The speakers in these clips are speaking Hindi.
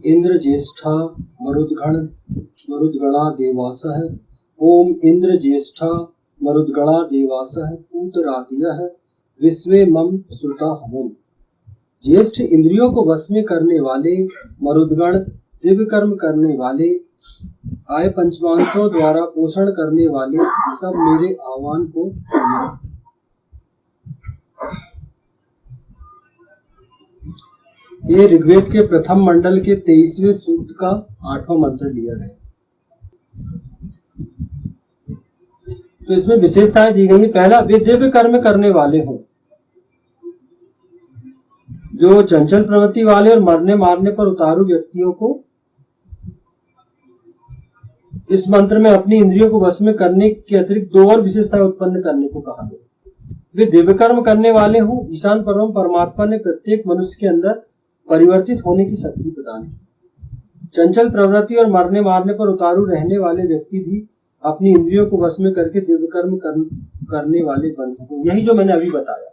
इंद्र ज्येष्ठा मरुद्गणा देवासः। ओम इंद्र ज्येष्ठा मरुद्गणा देवासः पूतरादयः विश्वे मम श्रुता हवम्। ज्येष्ठ इंद्रियों को वश में करने वाले मरुद्गण, दिव्य कर्म करने वाले, आय पंचमांसों द्वारा पोषण करने वाले सब मेरे आह्वान को सुनो। ये ऋग्वेद के प्रथम मंडल के 23वें सूक्त का 8वां मंत्र लिया गया। तो इसमें विशेषताएं दी गई है। पहला, वे दिव्य कर्म करने वाले हों। जो चंचल प्रवृत्ति वाले और मरने मारने पर उतारू व्यक्तियों को इस मंत्र में अपनी इंद्रियों को वश में करने के अतिरिक्त दो और विशेषताएं उत्पन्न करने को कहा गया। वे दिव्य कर्म करने वाले हों। ईशान परम परमात्मा ने प्रत्येक मनुष्य के अंदर परिवर्तित होने की शक्ति प्रदान की। चंचल प्रवृत्ति और मरने मारने पर उतारू रहने वाले व्यक्ति भी अपनी इंद्रियों को वश में करके दिव्य कर्म करने वाले बन सके। यही जो मैंने अभी बताया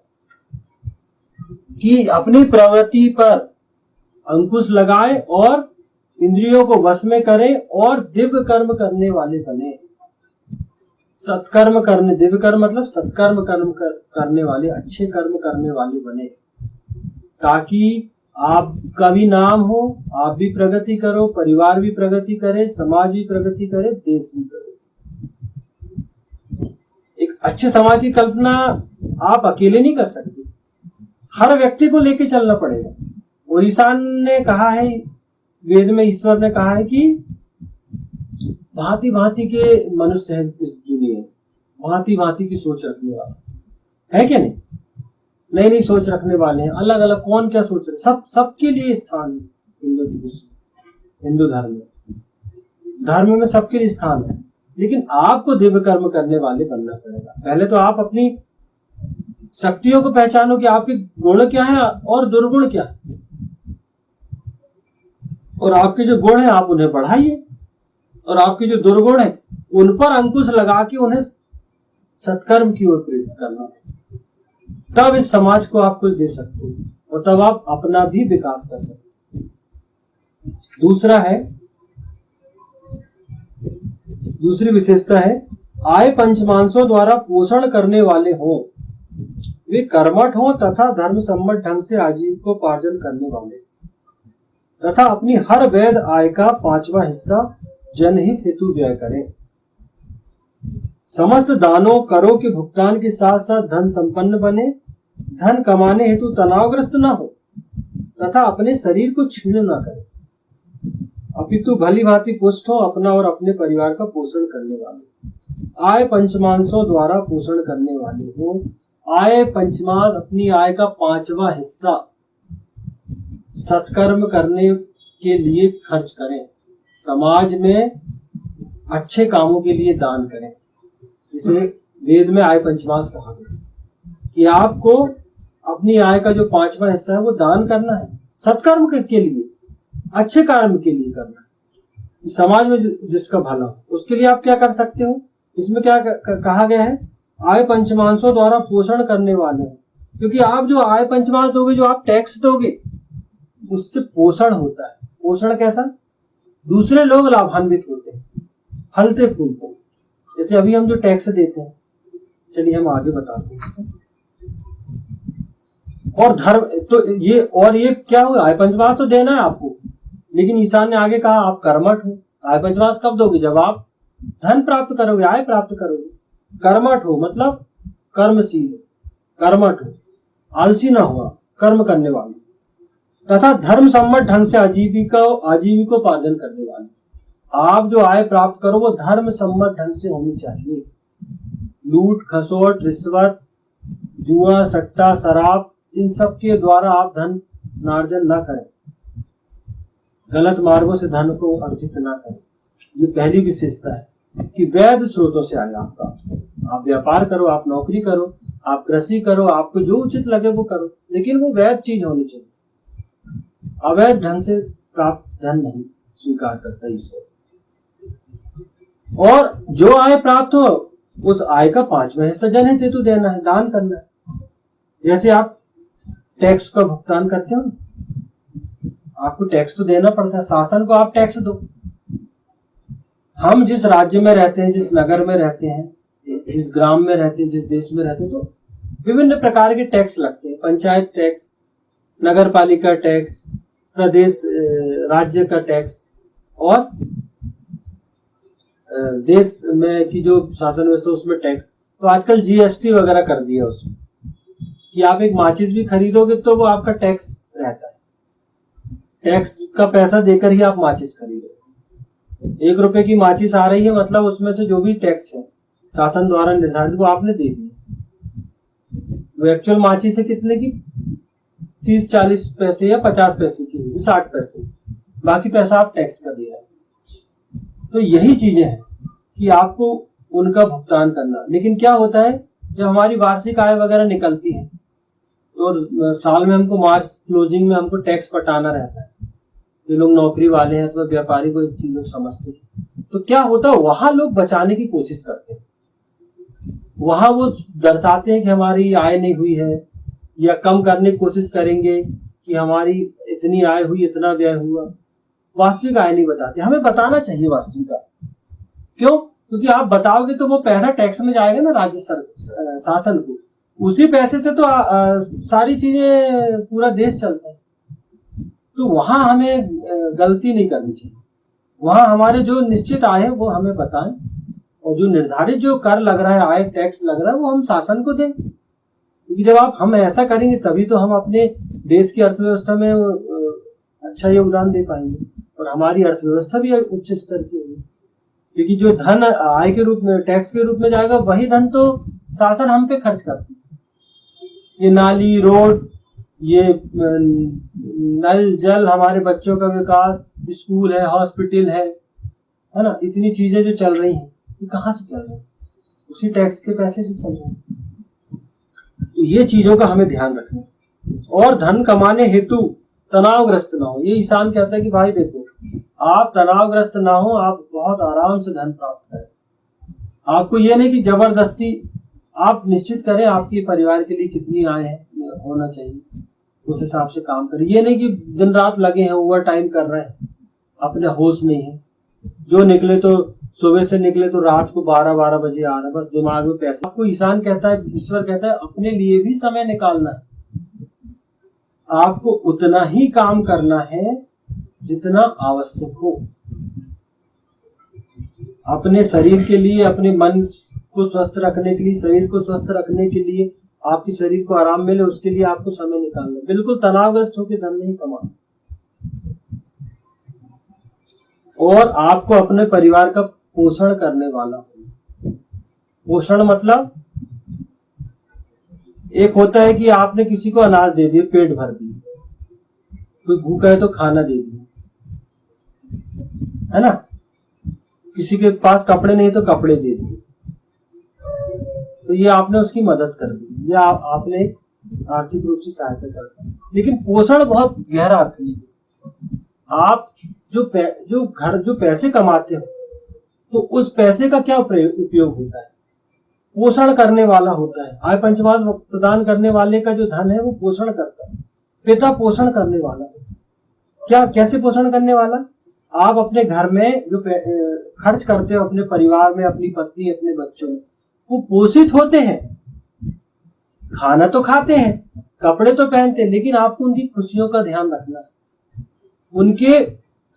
कि अपनी प्रवृत्ति पर अंकुश लगाए और इंद्रियों को वश में करें और दिव्य कर्म करने वाले बने। सत्कर्म करने, दिव्य कर्म मतलब सत्कर्म करने वाले, अच्छे कर्म करने वाले बने, ताकि आपका भी नाम हो, आप भी प्रगति करो, परिवार भी प्रगति करे, समाज भी प्रगति करे, देश भी प्रगति। एक अच्छे समाज की कल्पना आप अकेले नहीं कर सकते, हर व्यक्ति को लेके चलना पड़ेगा। और ईशान ने कहा है, वेद में ईश्वर ने कहा है कि भांति भांति के मनुष्य हैं इस दुनिया में, भांति भांति की सोच रखने वाला है क्या नहीं? नई नई सोच रखने वाले हैं, अलग अलग, कौन क्या सोच रहे, सबके लिए स्थान है हिंदू धर्म में सबके लिए स्थान है। लेकिन आपको दिव्य कर्म करने वाले बनना पड़ेगा। पहले तो आप अपनी शक्तियों को पहचानो कि आपके गुण क्या है और दुर्गुण क्या है, और आपके जो गुण है आप उन्हें बढ़ाइए, और आपके जो दुर्गुण है उन पर अंकुश लगा के उन्हें सत्कर्म की ओर प्रेरित करना है। तब इस समाज को आप कुछ दे सकते हैं और तब आप अपना भी विकास कर सकते हैं। दूसरी विशेषता है, आय पंचमांसों द्वारा पोषण करने वाले हों। वे कर्मठ हों तथा धर्म सम्मत ढंग से आजीविकोपार्जन करने वाले, तथा अपनी हर वैध आय का 5वां हिस्सा जनहित हेतु व्यय करें। समस्त दानों करों के भुगतान के साथ साथ धन संपन्न बने, धन कमाने हेतु तनावग्रस्त न हो तथा अपने शरीर को छीण न करे, अपितु भली भांति पुष्ट हो, अपना और अपने परिवार का पोषण करने वाले। आय पंचमांसों द्वारा पोषण करने वाले हो। आय पंचमांश, अपनी आय का 5वां हिस्सा सत्कर्म करने के लिए खर्च करें, समाज में अच्छे कामों के लिए दान करें। इसे वेद में आय पंचमांश कहा गया कि आपको अपनी आय का जो 5वां हिस्सा है वो दान करना है, सत्कर्म के लिए, अच्छे कर्म के लिए करना है, समाज में जिसका भला हो उसके लिए आप क्या कर सकते हो। इसमें क्या कहा गया है, आय पंचमांसों द्वारा पोषण करने वाले हैं, क्योंकि आप जो आय पंचमांश दोगे, जो आप टैक्स दोगे, उससे पोषण होता है। पोषण कैसा? दूसरे लोग लाभान्वित होते हैं, फलते फूलते हैं। जैसे अभी हम जो टैक्स देते हैं, चलिए हम आगे बताते हैं इसको। और धर्म तो ये क्या हुआ, आय पंचमांश तो देना है आपको, लेकिन ईशान ने आगे कहा आप कर्मठ हो। आय पंचमांश कब दोगे? जब आप धन प्राप्त करोगे, आय प्राप्त करोगे। कर्मठ हो मतलब कर्मशील हो, कर्मठ हो, आलसी ना हुआ, कर्म करने वाले, तथा धर्म सम्मत ढंग से आजीविकोपार्जन करने वाले। आप जो आय प्राप्त करो वो धर्म सम्मत ढंग से होनी चाहिए। लूट खसोट, रिश्वत, जुआ, सट्टा, शराब, इन सब के द्वारा आप धन नार्जन न करें, गलत मार्गों से धन को अर्जित न करें। ये पहली विशेषता है कि वैध स्रोतों से आय आप प्राप्त करो। आप व्यापार करो, आप नौकरी करो, आप कृषि करो, आपको जो उचित लगे वो करो, लेकिन वो वैध चीज होनी चाहिए। अवैध ढंग से प्राप्त धन नहीं स्वीकार करता ईश्वर। और जो आय प्राप्त हो उस आय का 5वां हिस्सा जनहित हेतु देना है, दान करना है। जैसे आप टैक्स का भुगतान करते हो, आपको टैक्स तो देना पड़ता है, शासन को आप टैक्स दो। हम जिस राज्य में रहते हैं, जिस नगर में रहते हैं, जिस ग्राम में रहते हैं, जिस देश में रहते हैं, तो विभिन्न प्रकार के टैक्स लगते हैं। पंचायत टैक्स, नगर पालिका टैक्स, प्रदेश राज्य का टैक्स, और देश में की जो शासन व्यवस्था उसमें टैक्स। तो आजकल जीएसटी वगैरह कर दिया उसमें कि आप एक माचिस भी खरीदोगे तो वो आपका टैक्स रहता है, टैक्स का पैसा देकर ही आप माचिस खरीदोगे। 1 रुपए की माचिस आ रही है, मतलब उसमें से जो भी टैक्स है शासन द्वारा निर्धारित वो आपने दे दिया। वो एक्चुअल माचिस है कितने की, 30-40 पैसे या 50 पैसे की, 60 पैसे, बाकी पैसा आप टैक्स का दे रहे हैं। तो यही चीजें हैं कि आपको उनका भुगतान करना। लेकिन क्या होता है, जब हमारी वार्षिक आय वगैरह निकलती है तो साल में हमको मार्च क्लोजिंग में हमको टैक्स पटाना रहता है। जो लोग नौकरी वाले हैं अथवा व्यापारी को एक चीजों समझते हैं, तो क्या होता है, वहां लोग बचाने की कोशिश करते हैं। वहां वो दर्शाते हैं कि हमारी आय नहीं हुई है, या कम करने की कोशिश करेंगे कि हमारी इतनी आय हुई, इतना व्यय हुआ। वास्तविक आय नहीं बताते। हमें बताना चाहिए वास्तविक आय। क्यों? क्योंकि आप बताओगे तो वो पैसा टैक्स में जाएगा ना राज्य शासन को, उसी पैसे से तो सारी चीजें पूरा देश चलता है। तो वहां हमें गलती नहीं करनी चाहिए। वहां हमारे जो निश्चित आय है वो हमें बताएं, और जो निर्धारित जो कर लग रहा है, आय टैक्स लग रहा है, वो हम शासन को दें। क्योंकि जब हम ऐसा करेंगे तभी तो हम अपने देश की अर्थव्यवस्था में अच्छा योगदान दे पाएंगे, और हमारी अर्थव्यवस्था भी उच्च स्तर की होगी। क्योंकि जो धन आय के रूप में, टैक्स के रूप में जाएगा, वही धन तो शासन हम पे खर्च करती है। ये नाली, रोड, ये नल जल, हमारे बच्चों का विकास, स्कूल है, हॉस्पिटल है ना, इतनी चीजें जो चल रही हैं, ये कहाँ से चल रही है? उसी टैक्स के पैसे से चल रही है। तो ये चीजों का हमें ध्यान रखना। और धन कमाने हेतु तनावग्रस्त ना हो। ये ईशान कहता है कि भाई देखो, आप तनावग्रस्त ना हो, आप बहुत आराम से धन प्राप्त करें। आपको ये नहीं कि जबरदस्ती, आप निश्चित करें आपके परिवार के लिए कितनी आय है, होना चाहिए, उस हिसाब से काम करें। ये नहीं कि दिन रात लगे हैं, ओवर टाइम कर रहे हैं, अपने होश नहीं है, जो निकले तो सुबह से निकले तो रात को 12-12 बजे आ रहा है, बस दिमाग में पैसे। आपको ईशान कहता है, ईश्वर कहता है, अपने लिए भी समय निकालना है। आपको उतना ही काम करना है जितना आवश्यक हो। अपने शरीर के लिए, अपने मन को स्वस्थ रखने के लिए, शरीर को स्वस्थ रखने के लिए, आपके शरीर को आराम मिले, उसके लिए आपको समय निकालना। बिल्कुल तनावग्रस्त होकर धन नहीं कमाना। और आपको अपने परिवार का पोषण करने वाला हो। पोषण मतलब एक होता है कि आपने किसी को अनाज दे दिए, पेट भर दिए, कोई भूखा है तो खाना दे दिया, है ना, किसी के पास कपड़े नहीं तो कपड़े दे दिए, तो ये आपने उसकी मदद कर दी, या आपने आर्थिक रूप से सहायता कर दी। लेकिन पोषण बहुत गहरा अर्थ है। आप जो पैसे कमाते हो, तो उस पैसे का क्या उपयोग होता है? पोषण करने वाला होता है। आय पंचमांश प्रदान करने वाले का जो धन है वो पोषण करता है। पिता पोषण करने वाला होता है। क्या, कैसे पोषण करने वाला? आप अपने घर में जो खर्च करते हो, अपने परिवार में, अपनी पत्नी, अपने बच्चों में, वो पोषित होते हैं। खाना तो खाते हैं, कपड़े तो पहनते हैं, लेकिन आपको उनकी खुशियों का ध्यान रखना है, उनके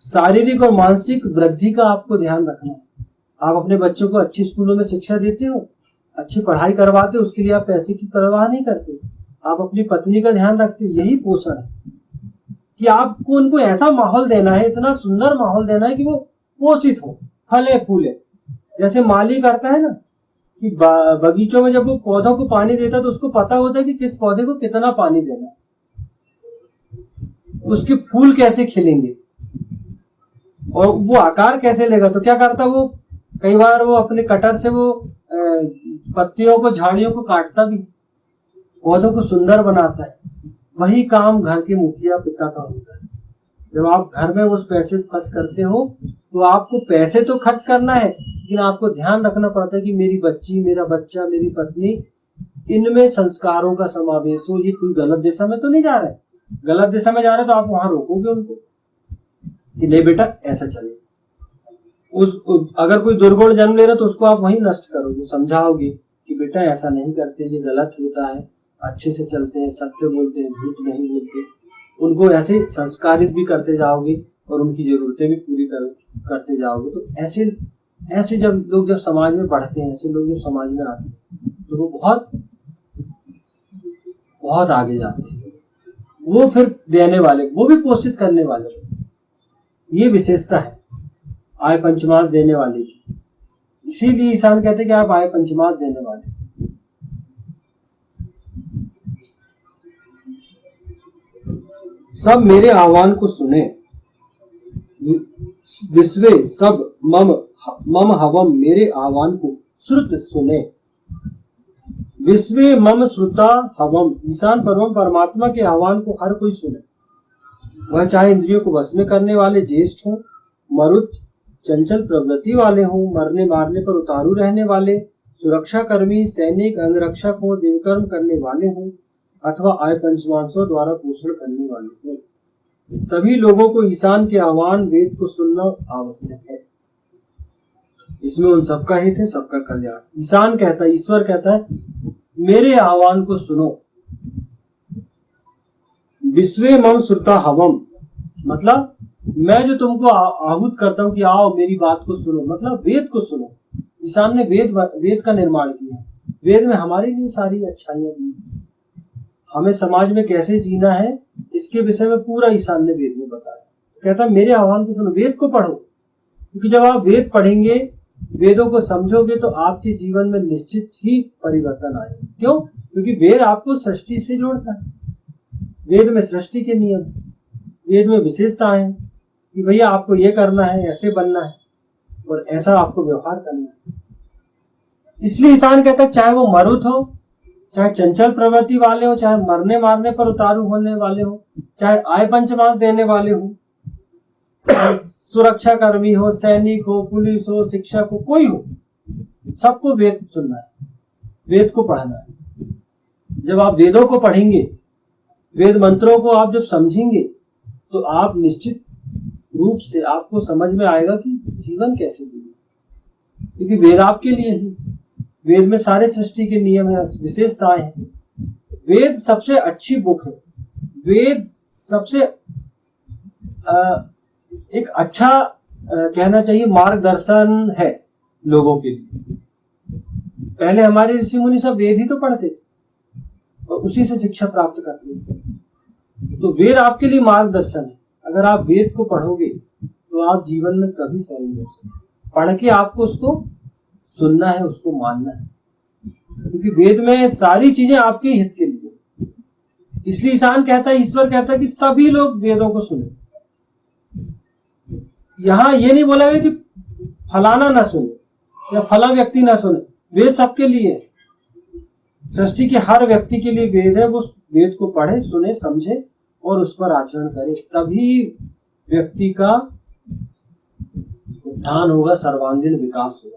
शारीरिक और मानसिक वृद्धि का आपको ध्यान रखना है। आप अपने बच्चों को अच्छी स्कूलों में शिक्षा देते हो, अच्छी पढ़ाई करवाते हो, उसके लिए आप पैसे की परवाह नहीं करते। आप अपनी पत्नी का ध्यान रखते हो। यही पोषण है कि आपको उनको ऐसा माहौल देना है, इतना सुंदर माहौल देना है कि वो पोषित हो, फले फूले। जैसे माली करता है ना कि बगीचों में जब वो पौधों को पानी देता है तो उसको पता होता है कि किस पौधे को कितना पानी देना है, उसके फूल कैसे खिलेंगे और वो आकार कैसे लेगा। तो क्या करता है वो, कई बार वो अपने कटर से वो पत्तियों को, झाड़ियों को काटता भी, पौधों को सुंदर बनाता है। वही काम घर के मुखिया पिता का होता है। जब आप घर में उस पैसे को खर्च करते हो तो आपको पैसे तो खर्च करना है, लेकिन आपको ध्यान रखना पड़ता है कि मेरी बच्ची, मेरा बच्चा, मेरी पत्नी, इनमें संस्कारों का समावेश हो। ये कोई गलत दिशा में तो नहीं जा रहा है। गलत दिशा में जा रहा है तो आप वहां रोकोगे उनको, कि नहीं बेटा ऐसा चले। अगर कोई दुर्गुण जन्म ले रहा तो उसको आप वहीं नष्ट करोगे, समझाओगे कि बेटा ऐसा नहीं करते, ये गलत होता है, अच्छे से चलते हैं, सत्य बोलते हैं, झूठ नहीं बोलते। उनको ऐसे संस्कारित भी करते जाओगे और उनकी जरूरतें भी पूरी करते जाओगे। तो ऐसे ऐसे जब लोग जब समाज में बढ़ते हैं, ऐसे लोग जब समाज में आते हैं तो वो बहुत बहुत आगे जाते हैं। वो फिर देने वाले, वो भी पोषित करने वाले। ये विशेषता है आय पंचमास देने वाले की। इसीलिए ईशान कहते हैं कि आप आय पंचमास देने वाले। सब मेरे आह्वान को सुने, विश्वे सब मम हवम, मेरे आह्वान को श्रुत सुने। विश्वे मम श्रुता हवम, ईशान परम परमात्मा के आह्वान को हर कोई सुने। वह चाहे इंद्रियों को वश में करने वाले ज्येष्ठ हो, मरुत चंचल प्रवृत्ति वाले हों, मरने मारने पर उतारू रहने वाले, सुरक्षा कर्मी, सैनिक, अंगरक्षक हो, देवकर्म करने वाले हों, अथवा आय पंचमांसों द्वारा पोषण करने वाले हों, सभी लोगों को ईशान के आह्वान वेद को सुनना आवश्यक है। इसमें उन सबका हित है, सबका कल्याण। ईशान कहता है, ईश्वर कहता है मेरे आह्वान को सुनो। विश्वे मम श्रुता हवम, मतलब मैं जो तुमको आहूत करता हूं कि आओ मेरी बात को सुनो, मतलब वेद को सुनो। ईशान ने वेद का निर्माण किया। वेद में हमारे लिए सारी अच्छाइयां दी, हमें समाज में कैसे जीना है इसके विषय में पूरा ईशान ने वेद में बताया। कहता है मेरे आह्वान को सुनो, वेद को पढ़ो, क्योंकि जब आप वेद पढ़ेंगे, वेदों को समझोगे तो आपके जीवन में निश्चित ही परिवर्तन आएगा। क्यों? क्योंकि वेद आपको सृष्टि से जोड़ता है। वेद में सृष्टि के नियम, वेद में विशेषताएं हैं कि भैया आपको ये करना है, ऐसे बनना है और ऐसा आपको व्यवहार करना है। इसलिए ईशान कहता है चाहे वो मरुत हो, चाहे चंचल प्रवृत्ति वाले हो, चाहे मरने मारने पर उतारू होने वाले हो, चाहे आय पंचमास देने वाले हो, सुरक्षा कर्मी हो, सैनिक हो, पुलिस हो, शिक्षक हो, कोई हो, सबको वेद सुनना है, वेद को पढ़ना है। जब आप वेदों को पढ़ेंगे, वेद मंत्रों को आप जब समझेंगे तो आप निश्चित रूप से आपको समझ में आएगा कि जीवन कैसे जीना, क्योंकि वेद आपके लिए ही। वेद में सारे सृष्टि के नियम है, विशेषताएं हैं। वेद सबसे अच्छी बुक है। वेद सबसे एक अच्छा कहना चाहिए मार्गदर्शन है लोगों के लिए। पहले हमारे ऋषि मुनि सब वेद ही तो पढ़ते थे और उसी से शिक्षा प्राप्त करते थे। तो वेद आपके लिए मार्गदर्शन है। अगर आप वेद को पढ़ोगे तो आप जीवन में कभी फेल नहीं हो सकते। पढ़ के आपको उसको सुनना है, उसको मानना है, क्योंकि वेद में सारी चीजें आपके हित के लिए। इसलिए ईशान कहता है, ईश्वर कहता है कि सभी लोग वेदों को सुने। यहां ये नहीं बोला गया कि फलाना ना सुने या फला व्यक्ति ना सुने। वेद सबके लिए, सृष्टि के हर व्यक्ति के लिए वेद है। वो वेद को पढ़े, सुने, समझे और उस पर आचरण करे, तभी व्यक्ति का उत्थान होगा, सर्वांगीण विकास होगा।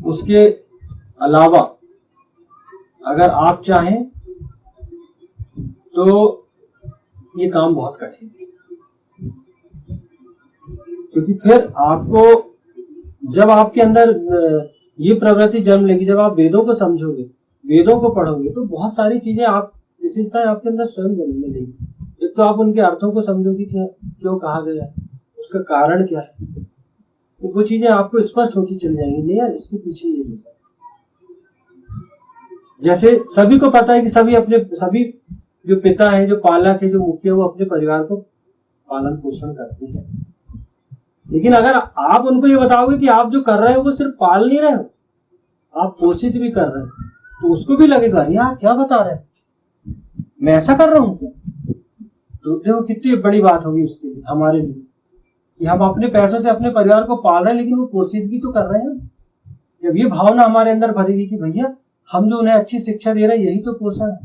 उसके अलावा अगर आप चाहें तो ये काम बहुत कठिन है, क्योंकि फिर आपको जब आपके अंदर ये प्रवृत्ति जन्म लेगी, जब आप वेदों को समझोगे, वेदों को पढ़ोगे, तो बहुत सारी चीजें आप विशेषताएं आपके अंदर स्वयं जन्म लेगी। एक तो आप उनके अर्थों को समझोगे कि क्यों कहा गया है, उसका कारण क्या है, तो वो चीजें आपको स्पष्ट होती चली जाएंगी। नहीं यार, इसके पीछे ये रीजन। जैसे सभी को पता है कि सभी जो पिता है, जो पालक है, जो मुखिया, वो अपने परिवार को पालन पोषण करते हैं। लेकिन अगर आप उनको ये बताओगे कि आप जो कर रहे हो वो सिर्फ पाल नहीं रहे हो, आप पोषित भी कर रहे हो, तो उसको भी लगेगा यार क्या बता रहे हैं, मैं ऐसा कर रहा हूं क्या। तो देखो कितनी बड़ी बात होगी उसके लिए, हमारे लिए, कि हम अपने पैसों से अपने परिवार को पाल रहे हैं, लेकिन वो पोषित भी तो कर रहे हैं। जब ये भावना हमारे अंदर भरेगी कि भैया हम जो उन्हें अच्छी शिक्षा दे रहे हैं यही तो पोषण है,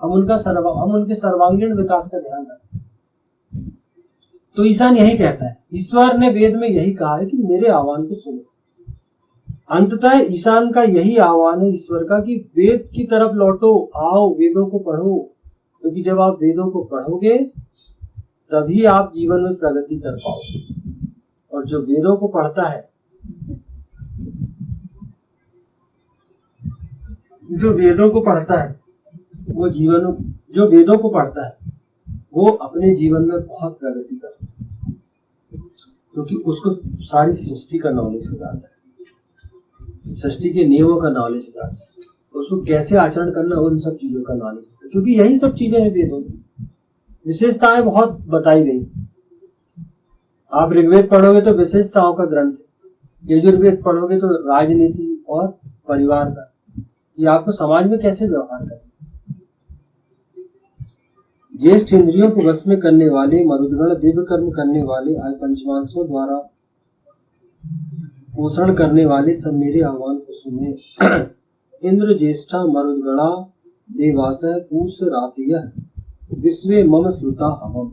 हम उनके सर्वांगीण विकास का ध्यान रखें। तो ईशान यही कहता है, ईश्वर ने वेद में यही कहा है कि मेरे आह्वान को सुनो। अंततः ईशान का यही आह्वान है ईश्वर का कि वेद की तरफ लौटो, आओ वेदों को पढ़ो, क्योंकि जब आप वेदों को पढ़ोगे तभी आप जीवन में प्रगति कर पाओगे। और जो वेदों को पढ़ता है, जो वेदों को पढ़ता है वो जो वेदों को पढ़ता है वो अपने जीवन में बहुत प्रगति करता है, क्योंकि उसको सारी सृष्टि का नॉलेज हो जाता है, सृष्टि के नियमों का नॉलेज हो जाता है, उसको कैसे आचरण करना उन सब चीजों का नॉलेज होता है, क्योंकि यही सब चीजें हैं वेदों में। विशेषताएं बहुत बताई गई। आप ऋग्वेद पढ़ोगे तो विशेषताओं का ग्रंथ है, यजुर्वेद पढ़ोगे तो राजनीति और परिवार का, ये आपको समाज में कैसे व्यवहार करना। ज्येष्ठ इंद्रियों को वश में करने वाले, मरुदगण दिव्य कर्म करने वाले, आय पंचमांसों द्वारा पोषण करने वाले सब मेरे आह्वान को सुने। इंद्र ज्येष्ठा मरुदगणा देवास पूष रातयः विश्वे मम श्रुता हमम।